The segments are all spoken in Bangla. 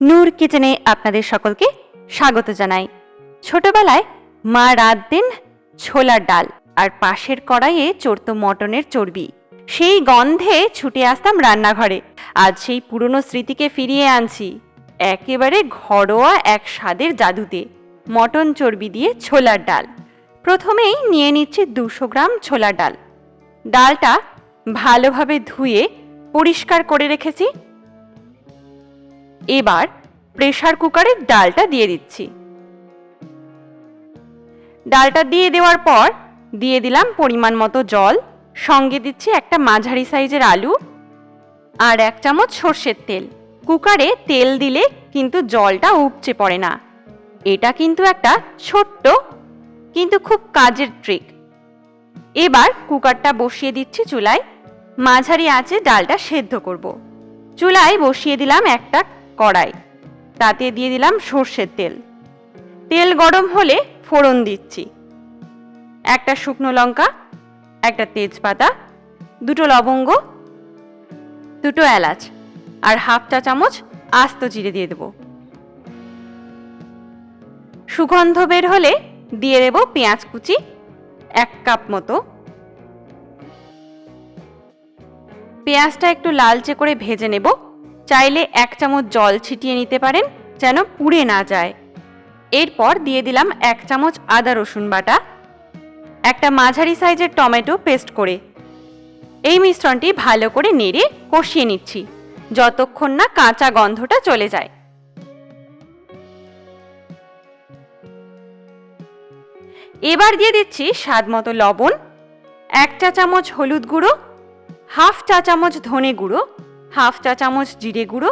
নূর কিচেনে আপনাদের সকলকে স্বাগত জানাই। ছোটবেলায় মা রাত দিন ছোলার ডাল আর পাশের কড়াইয়ে চড়ত মটনের চর্বি। সেই গন্ধে ছুটে আসতাম রান্নাঘরে। আজ সেই পুরনো স্মৃতিকে ফিরিয়ে আনছি একেবারে ঘরোয়া এক স্বাদের জাদুতে। মটন চর্বি দিয়ে ছোলার ডাল। প্রথমেই নিয়ে নিচ্ছি 200 গ্রাম ছোলার ডাল। ডালটা ভালোভাবে ধুয়ে পরিষ্কার করে রেখেছি। এবার প্রেসার কুকারে ডালটা দিয়ে দিচ্ছি। ডালটা দিয়ে দেওয়ার পর দিয়ে দিলাম পরিমাণ মতো জল, সঙ্গে দিচ্ছি একটা মাঝারি সাইজের আলু আর 1 চামচ সর্ষের তেল। কুকারে তেল দিলে কিন্তু জলটা উপচে পড়ে না। এটা কিন্তু একটা ছোট্ট কিন্তু খুব কাজের ট্রিক। এবার কুকারটা বসিয়ে দিচ্ছি চুলায়। মাঝারি আঁচে ডালটা সেদ্ধ করব। চুলায় বসিয়ে দিলাম একটা কড়াই, তাতে দিয়ে দিলাম সর্ষের তেল। তেল গরম হলে ফোড়ন দিচ্ছি। একটা শুকনো লঙ্কা, একটা তেজপাতা, 2টো লবঙ্গ, 2টো এলাচ আর 1/2 চা চামচ আস্ত জিরে দিয়ে দেব। সুগন্ধ বের হলে দিয়ে দেব পেঁয়াজ কুচি 1 কাপ মতো। পেঁয়াজটা একটু লালচে করে ভেজে নেব। চাইলে 1 চামচ জল ছিটিয়ে নিতে পারেন যেন পুড়ে না যায়। এরপর দিয়ে দিলাম 1 চামচ আদা রসুন বাটা, একটা মাঝারি সাইজের টমেটো পেস্ট করে। এই মিশ্রণটি ভালো করে নেড়ে কষিয়ে নিচ্ছি যতক্ষণ না কাঁচা গন্ধটা চলে যায়। এবার দিয়ে দিচ্ছি স্বাদ মতো লবণ, 1 চা চামচ হলুদ গুঁড়ো, 1/2 চা চামচ ধনে গুঁড়ো, 1/2 চা চামচ জিরে গুঁড়ো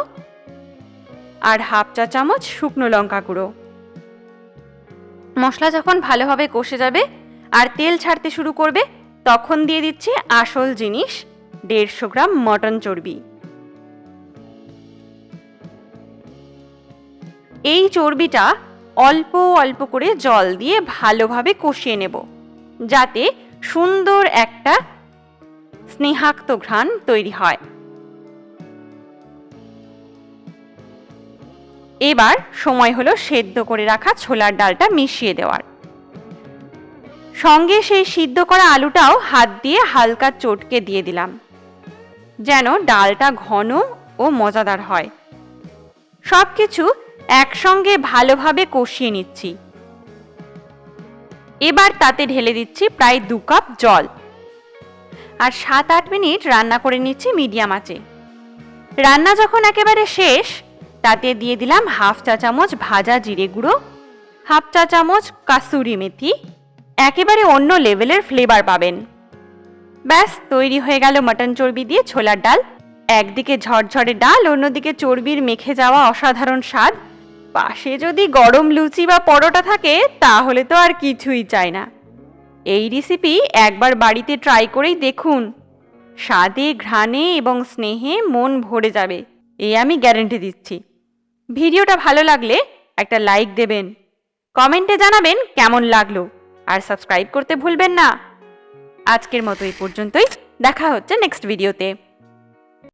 আর 1/2 চা চামচ শুকনো লঙ্কা গুঁড়ো। মশলা যখন ভালোভাবে কষে যাবে আর তেল ছাড়তে শুরু করবে, তখন দিয়ে দিচ্ছি আসল জিনিস 150 গ্রাম মটন চর্বি। এই চর্বিটা অল্প অল্প করে জল দিয়ে ভালোভাবে কষিয়ে নেব, যাতে সুন্দর একটা স্নেহাক্ত ঘ্রাণ তৈরি হয়। এবার সময় হলো সেদ্ধ করে রাখা ছোলার ডালটা মিশিয়ে দেওয়ার। সঙ্গে সেই সিদ্ধ করা আলুটাও হাত দিয়ে হালকা চটকে দিয়ে দিলাম, যেন ডালটা ঘন ও মজাদার হয়। সবকিছু একসঙ্গে ভালোভাবে কষিয়ে নিচ্ছি। এবার তাতে ঢেলে দিচ্ছি প্রায় 2 কাপ জল আর 7-8 মিনিট রান্না করে নিচ্ছি মিডিয়াম আঁচে। রান্না যখন একেবারে শেষ, তাতে দিয়ে দিলাম 1/2 চা চামচ ভাজা জিরে গুঁড়ো, 1/2 চা চামচ কাসুরি মেথি। একেবারে অন্য লেভেলের ফ্লেভার পাবেন। ব্যাস তৈরি হয়ে গেল মটন চর্বি দিয়ে ছোলার ডাল। একদিকে ঝরঝরে ডাল, অন্যদিকে চর্বির মেখে যাওয়া অসাধারণ স্বাদ। পাশে যদি গরম লুচি বা পরোটা থাকে তাহলে তো আর কিছুই চাই না। এই রেসিপি একবার বাড়িতে ট্রাই করেই দেখুন। স্বাদে, ঘ্রাণে এবং স্নেহে মন ভরে যাবে, এই আমি গ্যারান্টি দিচ্ছি। ভিডিওটা ভালো লাগলে একটা লাইক দেবেন, কমেন্টে জানাবেন কেমন লাগলো আর সাবস্ক্রাইব করতে ভুলবেন না। আজকের মতো এই পর্যন্তই। দেখা হচ্ছে নেক্সট ভিডিওতে।